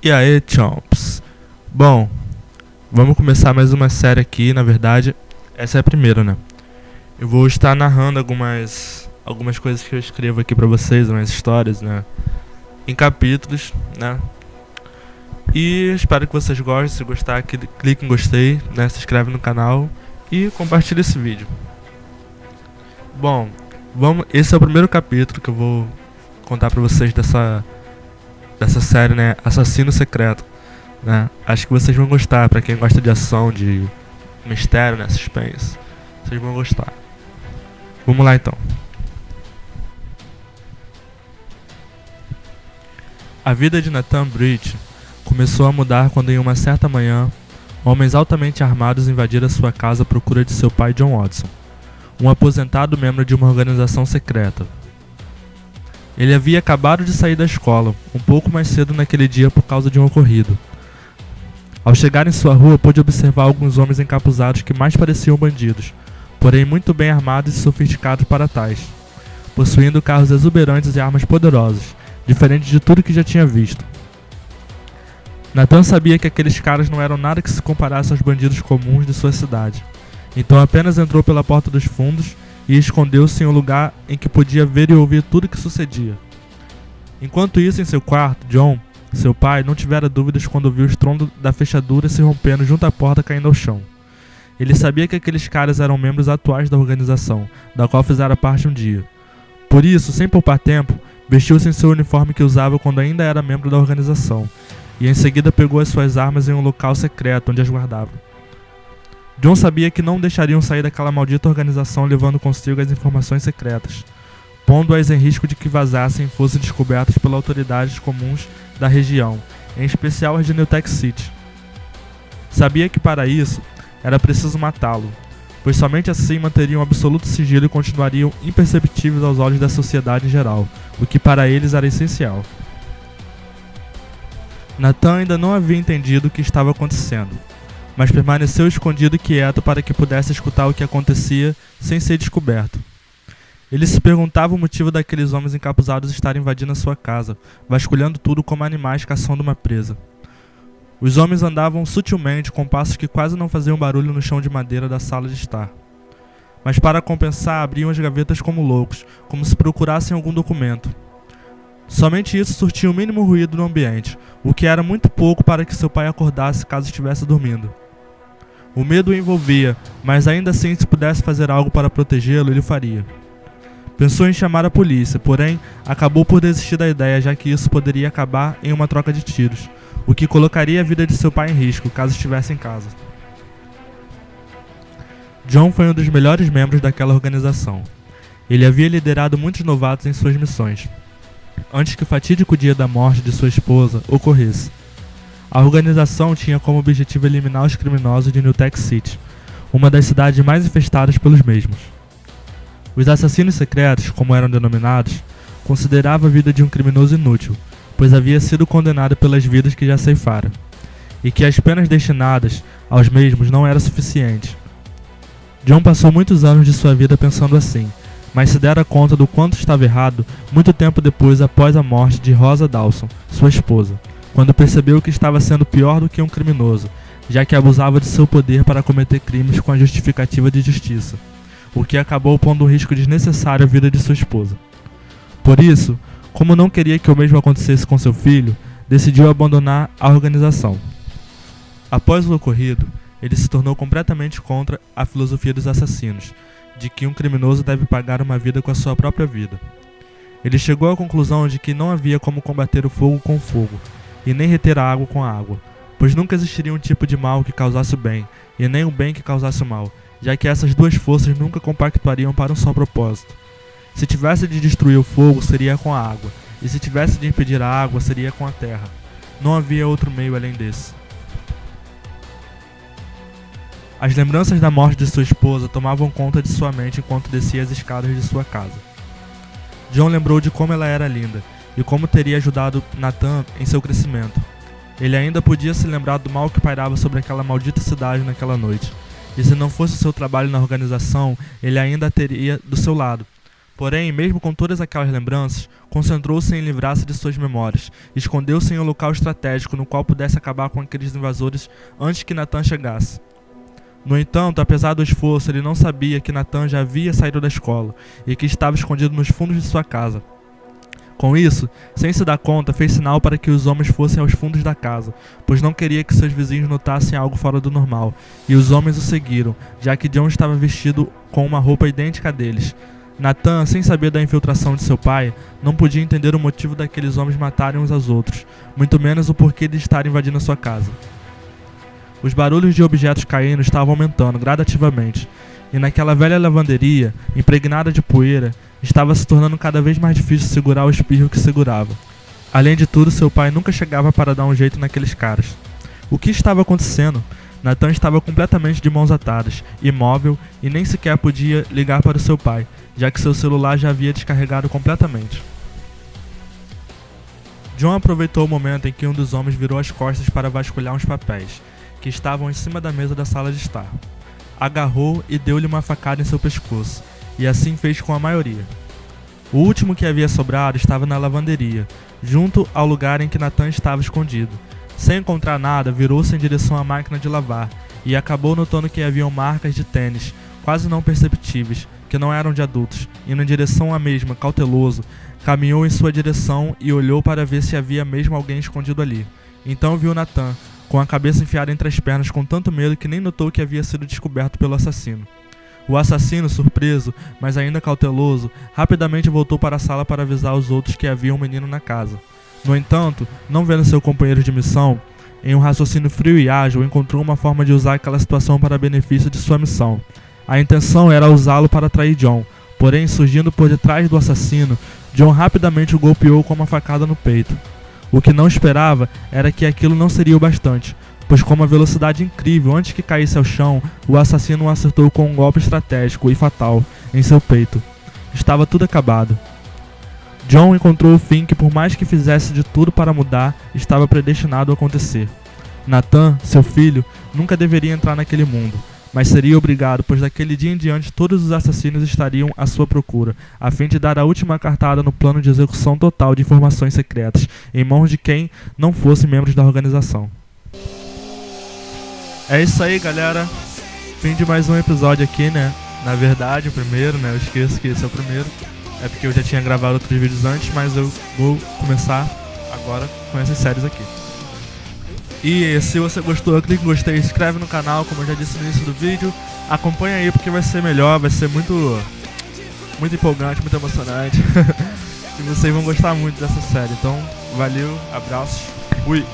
E aí, chomps? Bom, vamos começar mais uma série aqui. Na verdade, essa é a primeira, né? Eu vou estar narrando algumas coisas que eu escrevo aqui pra vocês, umas histórias, né? Em capítulos, né? E espero que vocês gostem. Se gostar, clique em gostei, né? Se inscreve no canal e compartilhe esse vídeo. Bom, esse é o primeiro capítulo que eu vou contar pra vocês dessa série, né? Assassino Secreto, né? Acho que vocês vão gostar. Pra quem gosta de ação, de mistério, né? Suspense, vocês vão gostar. Vamos lá então. A vida de Nathan Bridge começou a mudar quando, em uma certa manhã, homens altamente armados invadiram sua casa à procura de seu pai John Watson, um aposentado membro de uma organização secreta. Ele havia acabado de sair da escola, um pouco mais cedo naquele dia por causa de um ocorrido. Ao chegar em sua rua, pôde observar alguns homens encapuzados que mais pareciam bandidos, porém muito bem armados e sofisticados para tais, possuindo carros exuberantes e armas poderosas, diferente de tudo que já tinha visto. Nathan sabia que aqueles caras não eram nada que se comparasse aos bandidos comuns de sua cidade, então apenas entrou pela porta dos fundos e escondeu-se em um lugar em que podia ver e ouvir tudo o que sucedia. Enquanto isso, em seu quarto, John, seu pai, não tivera dúvidas quando viu o estrondo da fechadura se rompendo junto à porta caindo ao chão. Ele sabia que aqueles caras eram membros atuais da organização, da qual fizera parte um dia. Por isso, sem poupar tempo, vestiu-se em seu uniforme que usava quando ainda era membro da organização, e em seguida pegou as suas armas em um local secreto onde as guardava. John sabia que não deixariam sair daquela maldita organização levando consigo as informações secretas, pondo-as em risco de que vazassem e fossem descobertas pelas autoridades comuns da região, em especial as de New Tech City. Sabia que para isso era preciso matá-lo, pois somente assim manteriam absoluto sigilo e continuariam imperceptíveis aos olhos da sociedade em geral, o que para eles era essencial. Nathan ainda não havia entendido o que estava acontecendo, mas permaneceu escondido e quieto para que pudesse escutar o que acontecia sem ser descoberto. Ele se perguntava o motivo daqueles homens encapuzados estarem invadindo a sua casa, vasculhando tudo como animais caçando uma presa. Os homens andavam sutilmente, com passos que quase não faziam barulho no chão de madeira da sala de estar. Mas para compensar, abriam as gavetas como loucos, como se procurassem algum documento. Somente isso surtia o mínimo ruído no ambiente, o que era muito pouco para que seu pai acordasse caso estivesse dormindo. O medo o envolvia, mas ainda assim, se pudesse fazer algo para protegê-lo, ele o faria. Pensou em chamar a polícia, porém, acabou por desistir da ideia, já que isso poderia acabar em uma troca de tiros, o que colocaria a vida de seu pai em risco, caso estivesse em casa. John foi um dos melhores membros daquela organização. Ele havia liderado muitos novatos em suas missões, antes que o fatídico dia da morte de sua esposa ocorresse. A organização tinha como objetivo eliminar os criminosos de New Tech City, uma das cidades mais infestadas pelos mesmos. Os assassinos secretos, como eram denominados, consideravam a vida de um criminoso inútil, pois havia sido condenado pelas vidas que já ceifara, e que as penas destinadas aos mesmos não eram suficientes. John passou muitos anos de sua vida pensando assim, mas se dera conta do quanto estava errado muito tempo depois, após a morte de Rosa Dawson, sua esposa, quando percebeu que estava sendo pior do que um criminoso, já que abusava de seu poder para cometer crimes com a justificativa de justiça, o que acabou pondo um risco desnecessário à vida de sua esposa. Por isso, como não queria que o mesmo acontecesse com seu filho, decidiu abandonar a organização. Após o ocorrido, ele se tornou completamente contra a filosofia dos assassinos, de que um criminoso deve pagar uma vida com a sua própria vida. Ele chegou à conclusão de que não havia como combater o fogo com o fogo, e nem reter a água com a água, pois nunca existiria um tipo de mal que causasse o bem, e nem um bem que causasse o mal, já que essas duas forças nunca compactuariam para um só propósito. Se tivesse de destruir o fogo, seria com a água, e se tivesse de impedir a água, seria com a terra. Não havia outro meio além desse. As lembranças da morte de sua esposa tomavam conta de sua mente enquanto descia as escadas de sua casa. John lembrou de como ela era linda, e como teria ajudado Nathan em seu crescimento. Ele ainda podia se lembrar do mal que pairava sobre aquela maldita cidade naquela noite, e se não fosse seu trabalho na organização, ele ainda a teria do seu lado, Porém, mesmo com todas aquelas lembranças, concentrou-se em livrar-se de suas memórias. Escondeu-se em um local estratégico no qual pudesse acabar com aqueles invasores antes que Nathan chegasse. No entanto, apesar do esforço, ele não sabia que Nathan já havia saído da escola e que estava escondido nos fundos de sua casa. Com isso, sem se dar conta, fez sinal para que os homens fossem aos fundos da casa, pois não queria que seus vizinhos notassem algo fora do normal, e os homens o seguiram, já que John estava vestido com uma roupa idêntica a deles. Nathan, sem saber da infiltração de seu pai, não podia entender o motivo daqueles homens matarem uns aos outros, muito menos o porquê de estarem invadindo a sua casa. Os barulhos de objetos caindo estavam aumentando gradativamente, e naquela velha lavanderia, impregnada de poeira, estava se tornando cada vez mais difícil segurar o espirro que segurava. Além de tudo, seu pai nunca chegava para dar um jeito naqueles caras. O que estava acontecendo? Nathan estava completamente de mãos atadas, imóvel, e nem sequer podia ligar para o seu pai, já que seu celular já havia descarregado completamente. John aproveitou o momento em que um dos homens virou as costas para vasculhar uns papéis, que estavam em cima da mesa da sala de estar. Agarrou e deu-lhe uma facada em seu pescoço, e assim fez com a maioria. O último que havia sobrado estava na lavanderia, junto ao lugar em que Nathan estava escondido. Sem encontrar nada, virou-se em direção à máquina de lavar, e acabou notando que haviam marcas de tênis, quase não perceptíveis, que não eram de adultos. Indo em direção à mesma, cauteloso, caminhou em sua direção e olhou para ver se havia mesmo alguém escondido ali. Então viu Nathan, com a cabeça enfiada entre as pernas com tanto medo que nem notou que havia sido descoberto pelo assassino. O assassino, surpreso, mas ainda cauteloso, rapidamente voltou para a sala para avisar os outros que havia um menino na casa. No entanto, não vendo seu companheiro de missão, em um raciocínio frio e ágil, encontrou uma forma de usar aquela situação para benefício de sua missão. A intenção era usá-lo para atrair John, porém, surgindo por detrás do assassino, John rapidamente o golpeou com uma facada no peito. O que não esperava era que aquilo não seria o bastante, pois com uma velocidade incrível, antes que caísse ao chão, o assassino o acertou com um golpe estratégico e fatal em seu peito. Estava tudo acabado. John encontrou o fim que, por mais que fizesse de tudo para mudar, estava predestinado a acontecer. Nathan, seu filho, nunca deveria entrar naquele mundo, mas seria obrigado, pois daquele dia em diante todos os assassinos estariam à sua procura, a fim de dar a última cartada no plano de execução total de informações secretas, em mãos de quem não fosse membros da organização. É isso aí, galera. Fim de mais um episódio aqui, né? Na verdade, o primeiro, né? Eu esqueço que esse é o primeiro. É porque eu já tinha gravado outros vídeos antes, mas eu vou começar agora com essas séries aqui. E se você gostou, clique em gostei, se inscreve no canal, como eu já disse no início do vídeo. Acompanha aí porque vai ser melhor, vai ser muito empolgante, muito emocionante. E vocês vão gostar muito dessa série. Então, valeu, abraços, fui!